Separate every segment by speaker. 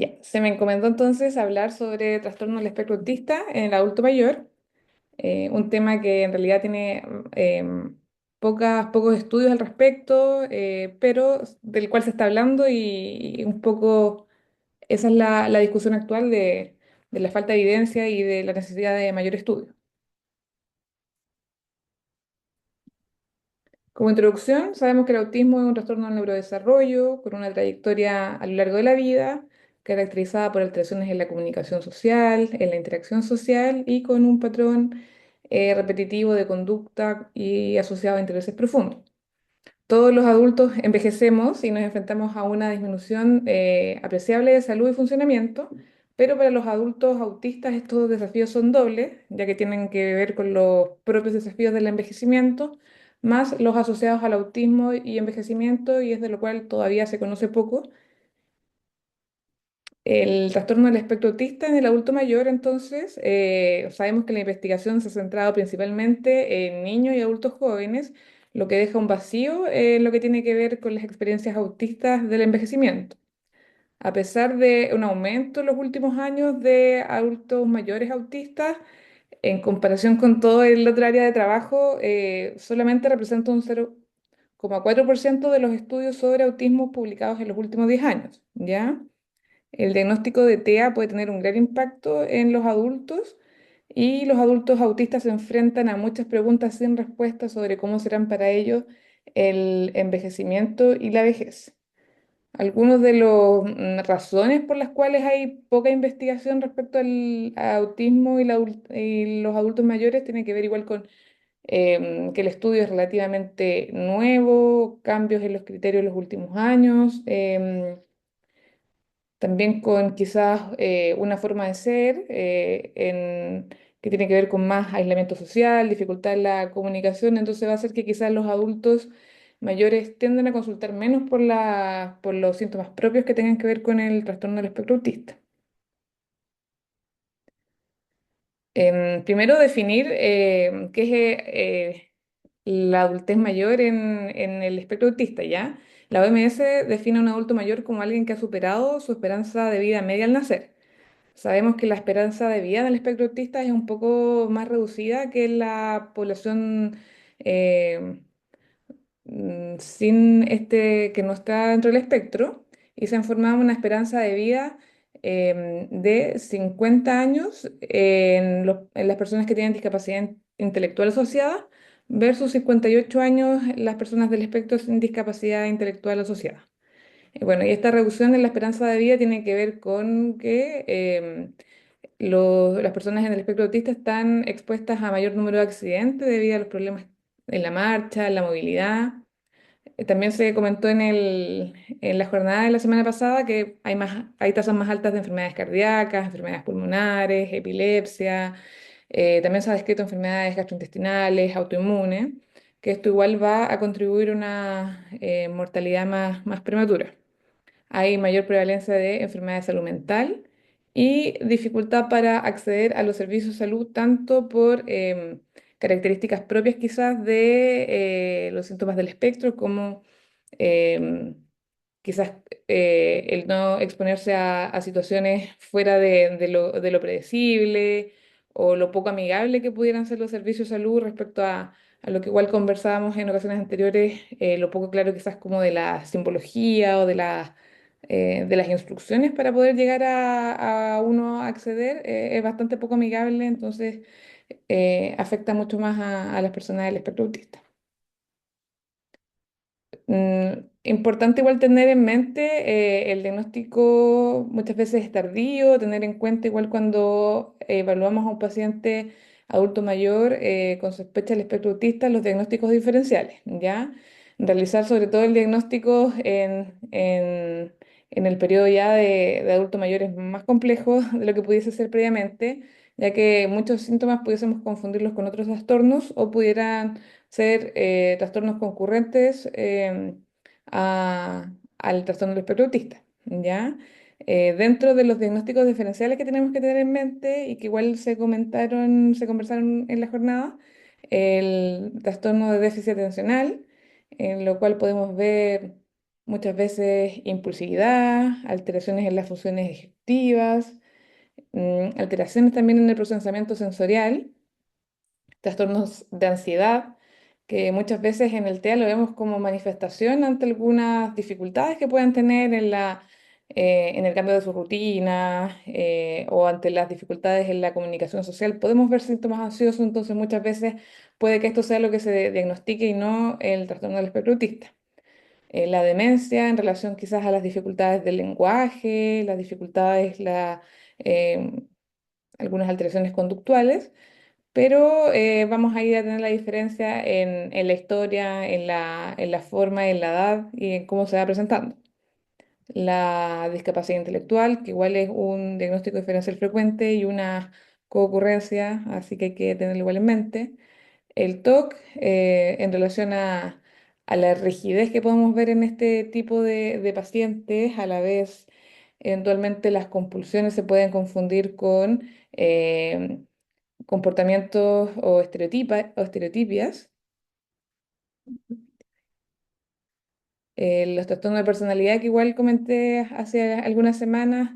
Speaker 1: Ya, se me encomendó entonces hablar sobre trastorno del espectro autista en el adulto mayor, un tema que en realidad tiene pocos estudios al respecto, pero del cual se está hablando y un poco esa es la discusión actual de la falta de evidencia y de la necesidad de mayor estudio. Como introducción, sabemos que el autismo es un trastorno del neurodesarrollo con una trayectoria a lo largo de la vida, caracterizada por alteraciones en la comunicación social, en la interacción social y con un patrón repetitivo de conducta y asociado a intereses profundos. Todos los adultos envejecemos y nos enfrentamos a una disminución apreciable de salud y funcionamiento, pero para los adultos autistas estos desafíos son dobles, ya que tienen que ver con los propios desafíos del envejecimiento, más los asociados al autismo y envejecimiento, y es de lo cual todavía se conoce poco. El trastorno del espectro autista en el adulto mayor, entonces, sabemos que la investigación se ha centrado principalmente en niños y adultos jóvenes, lo que deja un vacío en lo que tiene que ver con las experiencias autistas del envejecimiento. A pesar de un aumento en los últimos años de adultos mayores autistas, en comparación con todo el otro área de trabajo, solamente representa un 0,4% de los estudios sobre autismo publicados en los últimos 10 años, ¿ya? El diagnóstico de TEA puede tener un gran impacto en los adultos y los adultos autistas se enfrentan a muchas preguntas sin respuesta sobre cómo serán para ellos el envejecimiento y la vejez. Algunas de las razones por las cuales hay poca investigación respecto al autismo y los adultos mayores tiene que ver igual con que el estudio es relativamente nuevo, cambios en los criterios en los últimos años. También con quizás una forma de ser que tiene que ver con más aislamiento social, dificultad en la comunicación, entonces va a hacer que quizás los adultos mayores tiendan a consultar menos por los síntomas propios que tengan que ver con el trastorno del espectro autista. Primero, definir qué es la adultez mayor en el espectro autista, ¿ya? La OMS define a un adulto mayor como alguien que ha superado su esperanza de vida media al nacer. Sabemos que la esperanza de vida del espectro autista es un poco más reducida que en la población eh, sin que no está dentro del espectro y se ha formado una esperanza de vida de 50 años en las personas que tienen discapacidad intelectual asociada versus 58 años en las personas del espectro sin discapacidad intelectual asociada. Bueno, y esta reducción en la esperanza de vida tiene que ver con que las personas en el espectro autista están expuestas a mayor número de accidentes debido a los problemas en la marcha, en la movilidad. También se comentó en la jornada de la semana pasada que hay tasas más altas de enfermedades cardíacas, enfermedades pulmonares, epilepsia. También se ha descrito enfermedades gastrointestinales, autoinmunes, que esto igual va a contribuir a una mortalidad más prematura. Hay mayor prevalencia de enfermedades de salud mental y dificultad para acceder a los servicios de salud, tanto por características propias quizás de los síntomas del espectro, como em, quizás el no exponerse a situaciones fuera de lo predecible o lo poco amigable que pudieran ser los servicios de salud respecto a lo que igual conversábamos en ocasiones anteriores, lo poco claro quizás como de la simbología o de las instrucciones para poder llegar a uno a acceder, es bastante poco amigable, entonces afecta mucho más a las personas del espectro autista. Importante igual tener en mente el diagnóstico muchas veces es tardío, tener en cuenta igual cuando evaluamos a un paciente adulto mayor con sospecha del espectro autista los diagnósticos diferenciales, ¿ya? Realizar sobre todo el diagnóstico en el periodo ya de adulto mayor es más complejo de lo que pudiese ser previamente, ya que muchos síntomas pudiésemos confundirlos con otros trastornos o pudieran ser trastornos concurrentes al trastorno del espectro autista, ¿ya? Dentro de los diagnósticos diferenciales que tenemos que tener en mente y que igual se conversaron en la jornada, el trastorno de déficit atencional, en lo cual podemos ver muchas veces impulsividad, alteraciones en las funciones ejecutivas, alteraciones también en el procesamiento sensorial, trastornos de ansiedad, que muchas veces en el TEA lo vemos como manifestación ante algunas dificultades que puedan tener en el cambio de su rutina o ante las dificultades en la comunicación social. Podemos ver síntomas ansiosos, entonces muchas veces puede que esto sea lo que se diagnostique y no el trastorno del espectro autista. La demencia en relación quizás a las dificultades del lenguaje, las dificultades, eh, algunas alteraciones conductuales, pero vamos a ir a tener la diferencia en la historia, en la forma, en la edad y en cómo se va presentando. La discapacidad intelectual, que igual es un diagnóstico diferencial frecuente y una coocurrencia, así que hay que tenerlo igual en mente. El TOC, en relación a la rigidez que podemos ver en este tipo de pacientes, a la vez, eventualmente las compulsiones se pueden confundir con comportamientos o estereotipias. Los trastornos de personalidad que igual comenté hace algunas semanas,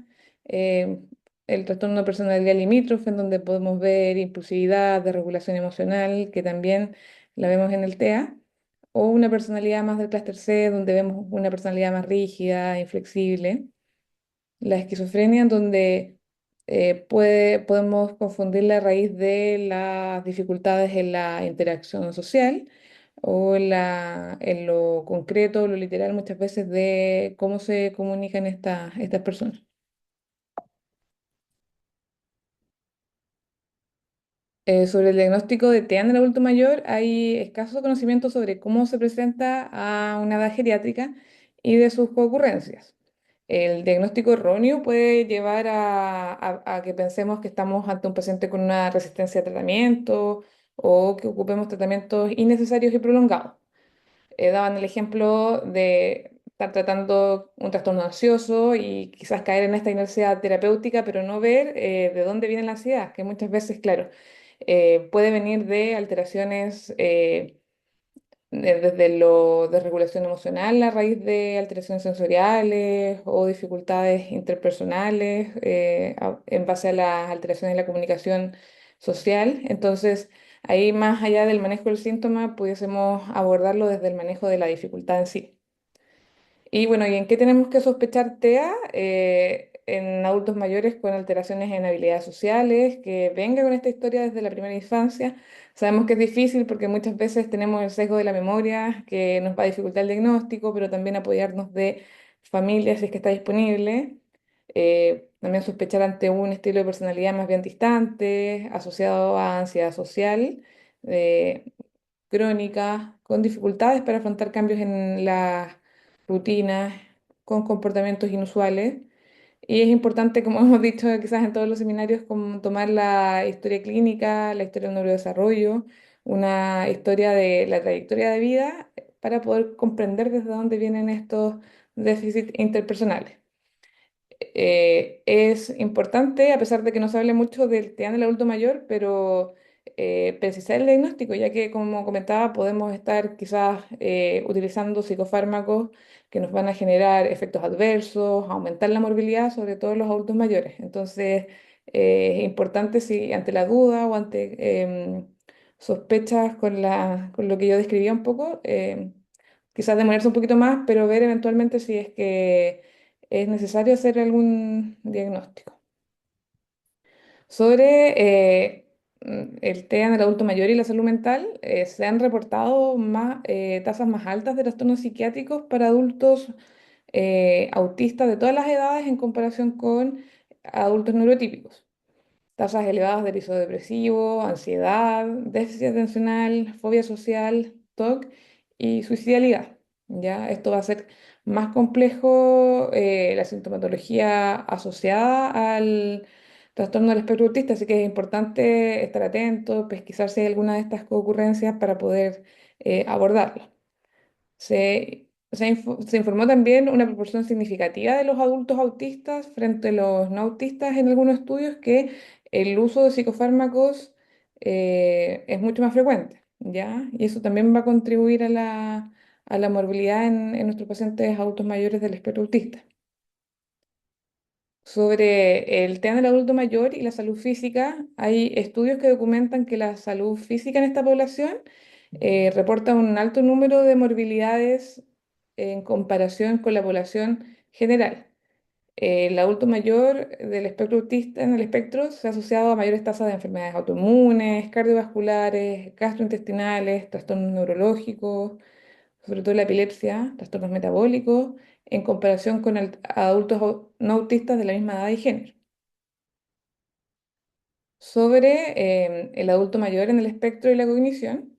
Speaker 1: eh, el trastorno de personalidad limítrofe, en donde podemos ver impulsividad, desregulación emocional, que también la vemos en el TEA, o una personalidad más del clúster C, donde vemos una personalidad más rígida, inflexible. La esquizofrenia, en donde podemos confundir la raíz de las dificultades en la interacción social o en lo concreto, lo literal, muchas veces de cómo se comunican estas personas. Sobre el diagnóstico de TEA en el adulto mayor, hay escaso conocimiento sobre cómo se presenta a una edad geriátrica y de sus concurrencias. El diagnóstico erróneo puede llevar a que pensemos que estamos ante un paciente con una resistencia a tratamiento o que ocupemos tratamientos innecesarios y prolongados. Daban el ejemplo de estar tratando un trastorno ansioso y quizás caer en esta inercia terapéutica, pero no ver de dónde viene la ansiedad, que muchas veces, claro, puede venir de alteraciones desde lo de regulación emocional a raíz de alteraciones sensoriales o dificultades interpersonales en base a las alteraciones de la comunicación social. Entonces, ahí más allá del manejo del síntoma, pudiésemos abordarlo desde el manejo de la dificultad en sí. Y bueno, ¿y en qué tenemos que sospechar TEA? En adultos mayores con alteraciones en habilidades sociales, que venga con esta historia desde la primera infancia. Sabemos que es difícil porque muchas veces tenemos el sesgo de la memoria que nos va a dificultar el diagnóstico, pero también apoyarnos de familias si es que está disponible. También sospechar ante un estilo de personalidad más bien distante, asociado a ansiedad social. eh, Crónicas, con dificultades para afrontar cambios en las rutinas, con comportamientos inusuales. Y es importante, como hemos dicho quizás en todos los seminarios, como tomar la historia clínica, la historia del neurodesarrollo, una historia de la trayectoria de vida para poder comprender desde dónde vienen estos déficits interpersonales. Es importante, a pesar de que no se hable mucho del TEA en el adulto mayor, pero precisar el diagnóstico, ya que, como comentaba, podemos estar quizás utilizando psicofármacos que nos van a generar efectos adversos, aumentar la morbilidad, sobre todo en los adultos mayores. Entonces, es importante si ante la duda o ante sospechas con lo que yo describía un poco, quizás demorarse un poquito más, pero ver eventualmente si es que es necesario hacer algún diagnóstico. Sobre el TEA en el adulto mayor y la salud mental, se han reportado tasas más altas de trastornos psiquiátricos para adultos autistas de todas las edades en comparación con adultos neurotípicos. Tasas elevadas de episodio depresivo, ansiedad, déficit atencional, fobia social, TOC y suicidalidad. ¿Ya? Esto va a ser más complejo la sintomatología asociada al trastorno del espectro autista, así que es importante estar atento, pesquisar si hay alguna de estas ocurrencias para poder abordarla. Se informó también una proporción significativa de los adultos autistas frente a los no autistas en algunos estudios que el uso de psicofármacos es mucho más frecuente, ¿ya? Y eso también va a contribuir a la morbilidad en nuestros pacientes adultos mayores del espectro autista. Sobre el tema del adulto mayor y la salud física, hay estudios que documentan que la salud física en esta población reporta un alto número de morbilidades en comparación con la población general. El adulto mayor del espectro autista en el espectro se ha asociado a mayores tasas de enfermedades autoinmunes, cardiovasculares, gastrointestinales, trastornos neurológicos, sobre todo la epilepsia, trastornos metabólicos, en comparación con adultos no autistas de la misma edad y género. Sobre el adulto mayor en el espectro y la cognición,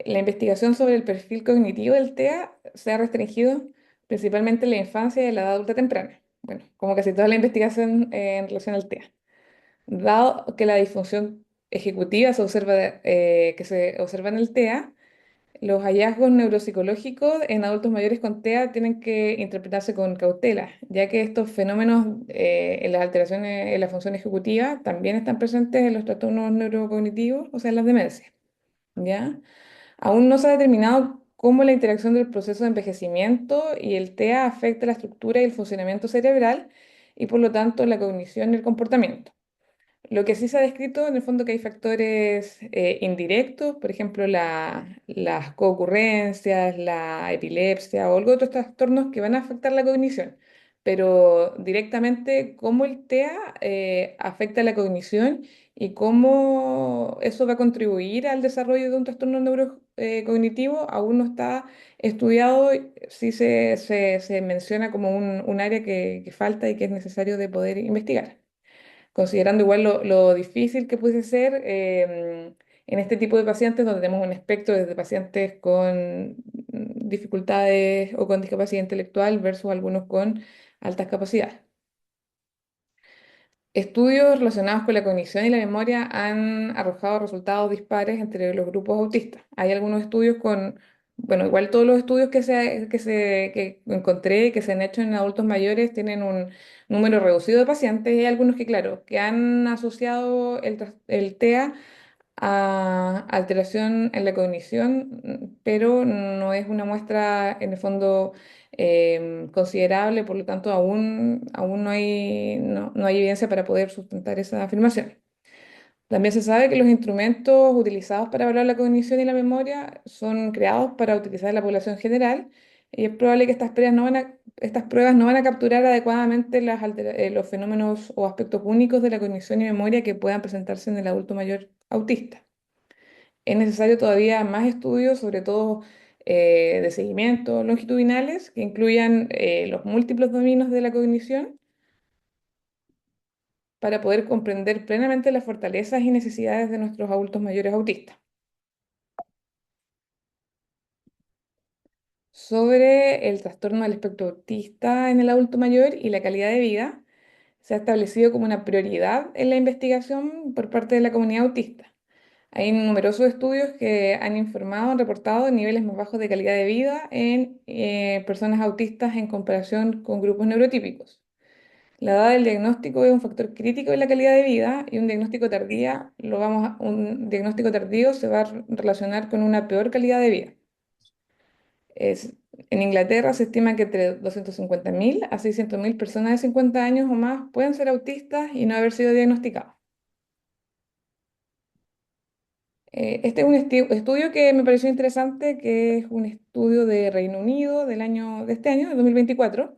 Speaker 1: la investigación sobre el perfil cognitivo del TEA se ha restringido principalmente en la infancia y en la edad adulta temprana. Bueno, como casi toda la investigación en relación al TEA. Dado que la disfunción ejecutiva que se observa en el TEA, los hallazgos neuropsicológicos en adultos mayores con TEA tienen que interpretarse con cautela, ya que estos fenómenos en las alteraciones en la función ejecutiva también están presentes en los trastornos neurocognitivos, o sea, en las demencias, ¿ya? Aún no se ha determinado cómo la interacción del proceso de envejecimiento y el TEA afecta la estructura y el funcionamiento cerebral y por lo tanto la cognición y el comportamiento. Lo que sí se ha descrito en el fondo que hay factores indirectos, por ejemplo las coocurrencias, la epilepsia o algo otros trastornos que van a afectar la cognición, pero directamente cómo el TEA afecta la cognición y cómo eso va a contribuir al desarrollo de un trastorno neurocognitivo aún no está estudiado, sí se menciona como un área que falta y que es necesario de poder investigar considerando igual lo difícil que puede ser en este tipo de pacientes donde tenemos un espectro desde pacientes con dificultades o con discapacidad intelectual versus algunos con altas capacidades. Estudios relacionados con la cognición y la memoria han arrojado resultados dispares entre los grupos autistas. Hay algunos estudios bueno, igual todos los estudios que encontré que se han hecho en adultos mayores tienen un número reducido de pacientes y hay algunos que, claro, que han asociado el TEA a alteración en la cognición, pero no es una muestra en el fondo considerable, por lo tanto aún no hay evidencia para poder sustentar esa afirmación. También se sabe que los instrumentos utilizados para evaluar la cognición y la memoria son creados para utilizar en la población general y es probable que estas pruebas no van a capturar adecuadamente los fenómenos o aspectos únicos de la cognición y memoria que puedan presentarse en el adulto mayor autista. Es necesario todavía más estudios, sobre todo de seguimiento longitudinales, que incluyan los múltiples dominios de la cognición para poder comprender plenamente las fortalezas y necesidades de nuestros adultos mayores autistas. Sobre el trastorno del espectro autista en el adulto mayor y la calidad de vida, se ha establecido como una prioridad en la investigación por parte de la comunidad autista. Hay numerosos estudios que han reportado niveles más bajos de calidad de vida en personas autistas en comparación con grupos neurotípicos. La edad del diagnóstico es un factor crítico en la calidad de vida y un diagnóstico tardío se va a relacionar con una peor calidad de vida. En Inglaterra se estima que entre 250.000 a 600.000 personas de 50 años o más pueden ser autistas y no haber sido diagnosticados. Este es un estudio que me pareció interesante, que es un estudio de Reino Unido de este año, de 2024,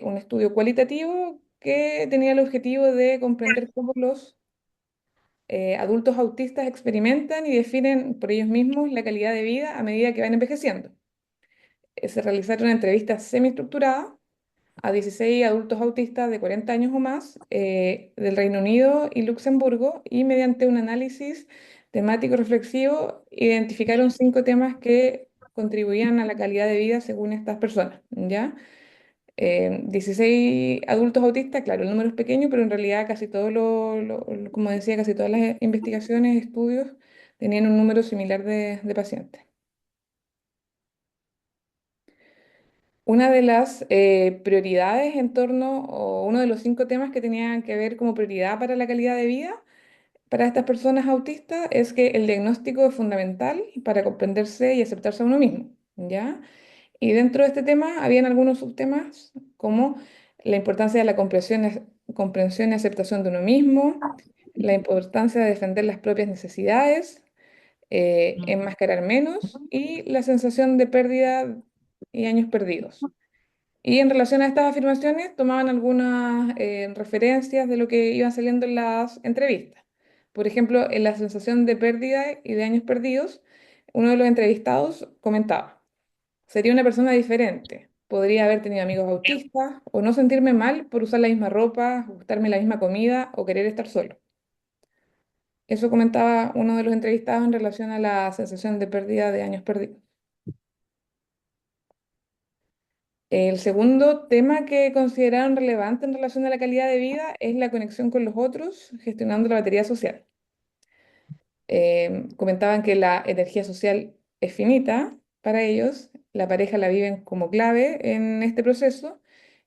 Speaker 1: un estudio cualitativo que tenía el objetivo de comprender cómo los adultos autistas experimentan y definen por ellos mismos la calidad de vida a medida que van envejeciendo. Se realizaron entrevistas semiestructuradas a 16 adultos autistas de 40 años o más del Reino Unido y Luxemburgo y mediante un análisis temático reflexivo identificaron 5 temas que contribuían a la calidad de vida según estas personas, ¿ya? 16 adultos autistas, claro, el número es pequeño, pero en realidad casi todos como decía, casi todas las investigaciones, estudios, tenían un número similar de pacientes. Una de las prioridades o uno de los 5 temas que tenían que ver como prioridad para la calidad de vida para estas personas autistas es que el diagnóstico es fundamental para comprenderse y aceptarse a uno mismo, ¿ya? Y dentro de este tema habían algunos subtemas como la importancia de la comprensión y aceptación de uno mismo, la importancia de defender las propias necesidades, enmascarar menos y la sensación de pérdida y años perdidos. Y en relación a estas afirmaciones, tomaban algunas referencias de lo que iban saliendo en las entrevistas. Por ejemplo, en la sensación de pérdida y de años perdidos, uno de los entrevistados comentaba, sería una persona diferente. Podría haber tenido amigos autistas o no sentirme mal por usar la misma ropa, gustarme la misma comida o querer estar solo. Eso comentaba uno de los entrevistados en relación a la sensación de pérdida de años perdidos. El segundo tema que consideraron relevante en relación a la calidad de vida es la conexión con los otros, gestionando la batería social. Comentaban que la energía social es finita para ellos, la pareja la viven como clave en este proceso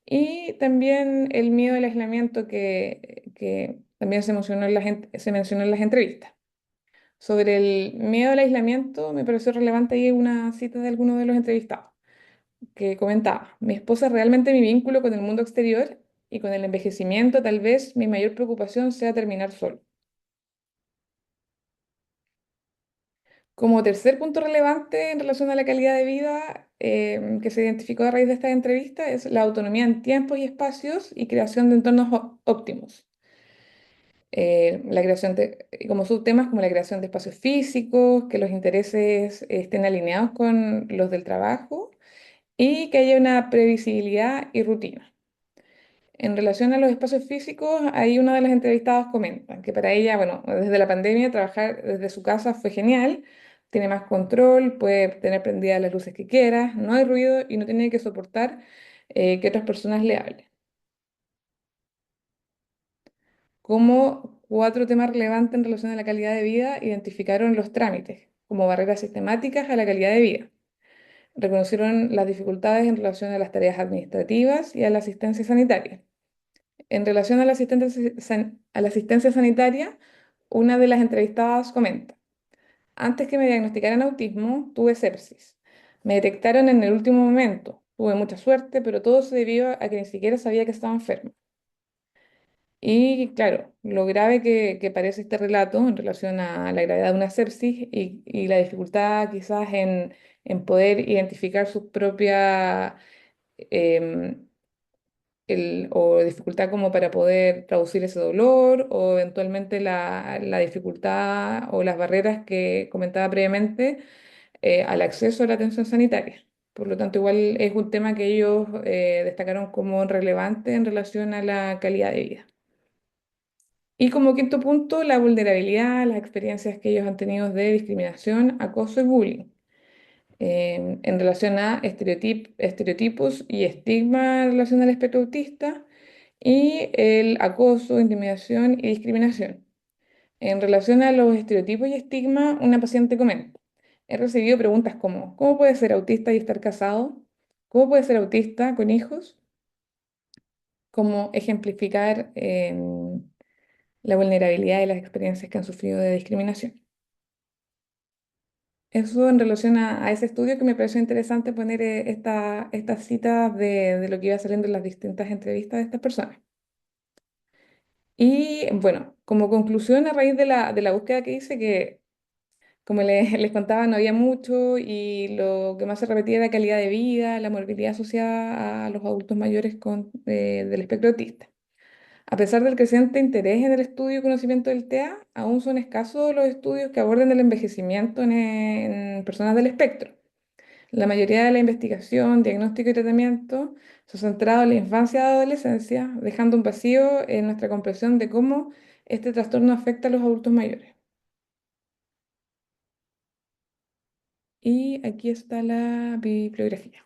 Speaker 1: y también el miedo al aislamiento que también se mencionó en las entrevistas. Sobre el miedo al aislamiento me pareció relevante ahí una cita de alguno de los entrevistados que comentaba, mi esposa es realmente mi vínculo con el mundo exterior y con el envejecimiento tal vez mi mayor preocupación sea terminar solo. Como tercer punto relevante en relación a la calidad de vida que se identificó a raíz de esta entrevista es la autonomía en tiempos y espacios y creación de entornos óptimos. Y como subtemas como la creación de espacios físicos, que los intereses estén alineados con los del trabajo y que haya una previsibilidad y rutina. En relación a los espacios físicos, ahí una de las entrevistadas comenta que para ella, bueno, desde la pandemia trabajar desde su casa fue genial, tiene más control, puede tener prendidas las luces que quiera, no hay ruido y no tiene que soportar que otras personas le hablen. Como cuatro temas relevantes en relación a la calidad de vida, identificaron los trámites como barreras sistemáticas a la calidad de vida. Reconocieron las dificultades en relación a las tareas administrativas y a la asistencia sanitaria. En relación a a la asistencia sanitaria, una de las entrevistadas comenta, antes que me diagnosticaran autismo, tuve sepsis. Me detectaron en el último momento. Tuve mucha suerte, pero todo se debió a que ni siquiera sabía que estaba enferma. Y claro, lo grave que parece este relato en relación a la gravedad de una sepsis y la dificultad quizás en poder identificar sus propias em, o dificultad como para poder traducir ese dolor o eventualmente la dificultad o las barreras que comentaba previamente al acceso a la atención sanitaria. Por lo tanto, igual es un tema que ellos destacaron como relevante en relación a la calidad de vida. Y como quinto punto, la vulnerabilidad, las experiencias que ellos han tenido de discriminación, acoso y bullying en relación a estereotipos y estigma en relación al espectro autista y el acoso, intimidación y discriminación. En relación a los estereotipos y estigma, una paciente comenta, he recibido preguntas como, ¿cómo puede ser autista y estar casado? ¿Cómo puede ser autista con hijos? Como ejemplificar la vulnerabilidad y las experiencias que han sufrido de discriminación. Eso en relación a ese estudio que me pareció interesante poner estas citas de lo que iba saliendo en las distintas entrevistas de estas personas. Y bueno, como conclusión a raíz de la búsqueda que hice, que como les contaba, no había mucho y lo que más se repetía era la calidad de vida, la morbilidad asociada a los adultos mayores del espectro autista. A pesar del creciente interés en el estudio y conocimiento del TEA, aún son escasos los estudios que aborden el envejecimiento en personas del espectro. La mayoría de la investigación, diagnóstico y tratamiento se ha centrado en la infancia y adolescencia, dejando un vacío en nuestra comprensión de cómo este trastorno afecta a los adultos mayores. Y aquí está la bibliografía.